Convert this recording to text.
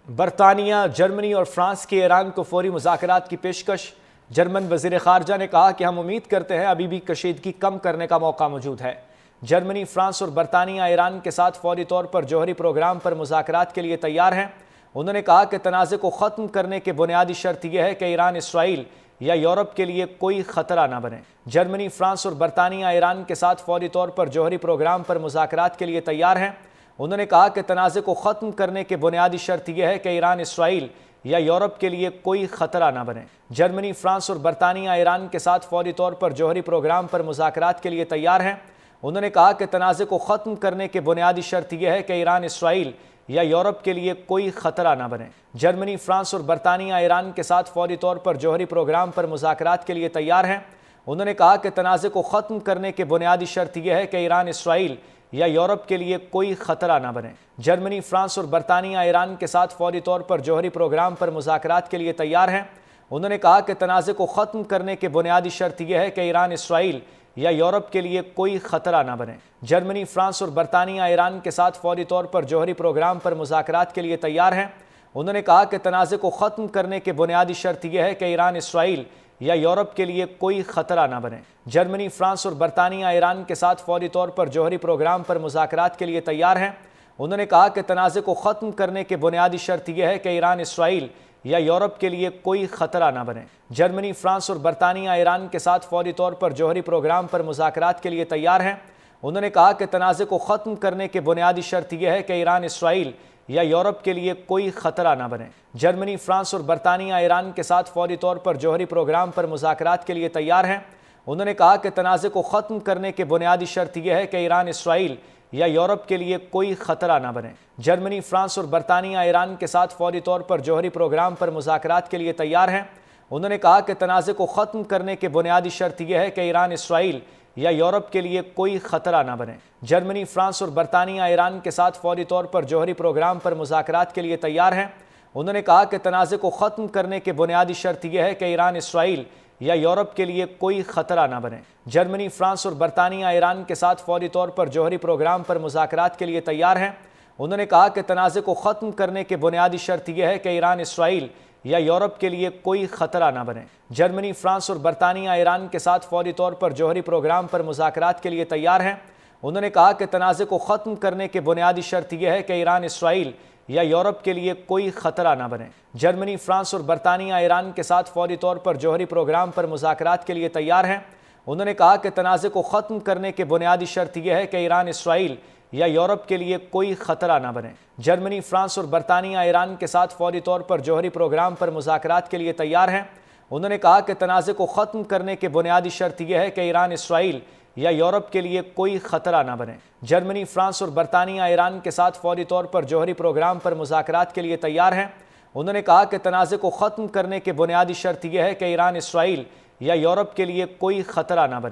برطانیہ، جرمنی اور فرانس کی ایران کو فوری مذاکرات کی پیشکش۔ جرمن وزیر خارجہ نے کہا کہ ہم امید کرتے ہیں ابھی بھی کشیدگی کم کرنے کا موقع موجود ہے۔ جرمنی، فرانس اور برطانیہ ایران کے ساتھ فوری طور پر جوہری پروگرام پر مذاکرات کے لیے تیار ہیں۔ انہوں نے کہا کہ تنازع کو ختم کرنے کی بنیادی شرط یہ ہے کہ ایران اسرائیل یا یورپ کے لیے کوئی خطرہ نہ بنے۔ جرمنی، فرانس اور برطانیہ ایران کے ساتھ فوری طور پر جوہری پروگرام پر مذاکرات کے لیے تیار ہیں۔ انہوں نے کہا کہ تنازع کو ختم کرنے کی بنیادی شرط یہ ہے کہ ایران اسرائیل یا یورپ کے لیے کوئی خطرہ نہ بنے۔ جرمنی، فرانس اور برطانیہ ایران کے ساتھ فوری طور پر جوہری پروگرام پر مذاکرات کے لیے تیار ہیں۔ انہوں نے کہا کہ تنازع کو ختم کرنے کی بنیادی شرط یہ ہے کہ ایران اسرائیل یا یورپ کے لیے کوئی خطرہ نہ بنے۔ جرمنی، فرانس اور برطانیہ ایران کے ساتھ فوری طور پر جوہری پروگرام پر مذاکرات کے لیے تیار ہیں۔ انہوں نے کہا کہ تنازع کو ختم کرنے کی بنیادی شرط یہ ہے کہ ایران اسرائیل یا یورپ کے لیے کوئی خطرہ نہ بنے۔ جرمنی، فرانس اور برطانیہ ایران کے ساتھ فوری طور پر جوہری پروگرام پر مذاکرات کے لیے تیار ہیں۔ انہوں نے کہا کہ تنازع کو ختم کرنے کی بنیادی شرط یہ ہے کہ ایران اسرائیل یا یورپ کے لیے کوئی خطرہ نہ بنے۔ جرمنی، فرانس اور برطانیہ ایران کے ساتھ فوری طور پر جوہری پروگرام پر مذاکرات کے لیے تیار ہیں۔ انہوں نے کہا کہ تنازع کو ختم کرنے کی بنیادی شرط یہ ہے کہ ایران اسرائیل یا یورپ کے لیے کوئی خطرہ نہ بنے۔ جرمنی، فرانس اور برطانیہ ایران کے ساتھ فوری طور پر جوہری پروگرام پر مذاکرات کے لیے تیار ہیں۔ انہوں نے کہا کہ تنازع کو ختم کرنے کی بنیادی شرط یہ ہے کہ ایران اسرائیل یا یورپ کے لیے کوئی خطرہ نہ بنے۔ جرمنی، فرانس اور برطانیہ ایران کے ساتھ فوری طور پر جوہری پروگرام پر مذاکرات کے لیے تیار ہیں۔ انہوں نے کہا کہ تنازع کو ختم کرنے کی بنیادی شرط یہ ہے کہ ایران اسرائیل یا یورپ کے لیے کوئی خطرہ نہ بنے۔ جرمنی، فرانس اور برطانیہ ایران کے ساتھ فوری طور پر جوہری پروگرام پر مذاکرات کے لیے تیار ہیں۔ انہوں نے کہا کہ تنازع کو ختم کرنے کی بنیادی شرط یہ ہے کہ ایران اسرائیل یا یورپ کے لیے کوئی خطرہ نہ بنے۔ جرمنی، فرانس اور برطانیہ ایران کے ساتھ فوری طور پر جوہری پروگرام پر مذاکرات کے لیے تیار ہیں۔ انہوں نے کہا کہ تنازع کو ختم کرنے کی بنیادی شرط یہ ہے کہ ایران اسرائیل یا یورپ کے لیے کوئی خطرہ نہ بنے۔ جرمنی، فرانس اور برطانیہ ایران کے ساتھ فوری طور پر جوہری پروگرام پر مذاکرات کے لیے تیار ہیں۔ انہوں نے کہا کہ تنازع کو ختم کرنے کی بنیادی شرط یہ ہے کہ ایران اسرائیل یا یورپ کے لیے کوئی خطرہ نہ بنے۔ جرمنی، فرانس اور برطانیہ ایران کے ساتھ فوری طور پر جوہری پروگرام پر مذاکرات کے لیے تیار ہیں۔ انہوں نے کہا کہ تنازع کو ختم کرنے کی بنیادی شرط یہ ہے کہ ایران اسرائیل یا یورپ کے لیے کوئی خطرہ نہ بنے۔ جرمنی، فرانس اور برطانیہ ایران کے ساتھ فوری طور پر جوہری پروگرام پر مذاکرات کے لیے تیار ہیں۔ انہوں نے کہا کہ تنازع کو ختم کرنے کی بنیادی شرط یہ ہے کہ ایران اسرائیل یا یورپ کے لیے کوئی خطرہ نہ بنے۔ جرمنی، فرانس اور برطانیہ ایران کے ساتھ فوری طور پر جوہری پروگرام پر مذاکرات کے لیے تیار ہیں۔ انہوں نے کہا کہ تنازع کو ختم کرنے کی بنیادی شرط یہ ہے کہ ایران اسرائیل یا یورپ کے لیے کوئی خطرہ نہ بنے۔ جرمنی، فرانس اور برطانیہ ایران کے ساتھ فوری طور پر جوہری پروگرام پر مذاکرات کے لیے تیار ہیں۔ انہوں نے کہا کہ تنازع کو ختم کرنے کی بنیادی شرط یہ ہے کہ ایران اسرائیل یا یورپ کے لیے کوئی خطرہ نہ بنے۔ جرمنی، فرانس اور برطانیہ ایران کے ساتھ فوری طور پر جوہری پروگرام پر مذاکرات کے لیے تیار ہیں۔ انہوں نے کہا کہ تنازع کو ختم کرنے کی بنیادی شرط یہ ہے کہ ایران اسرائیل یا یورپ کے لیے کوئی خطرہ نہ بنے۔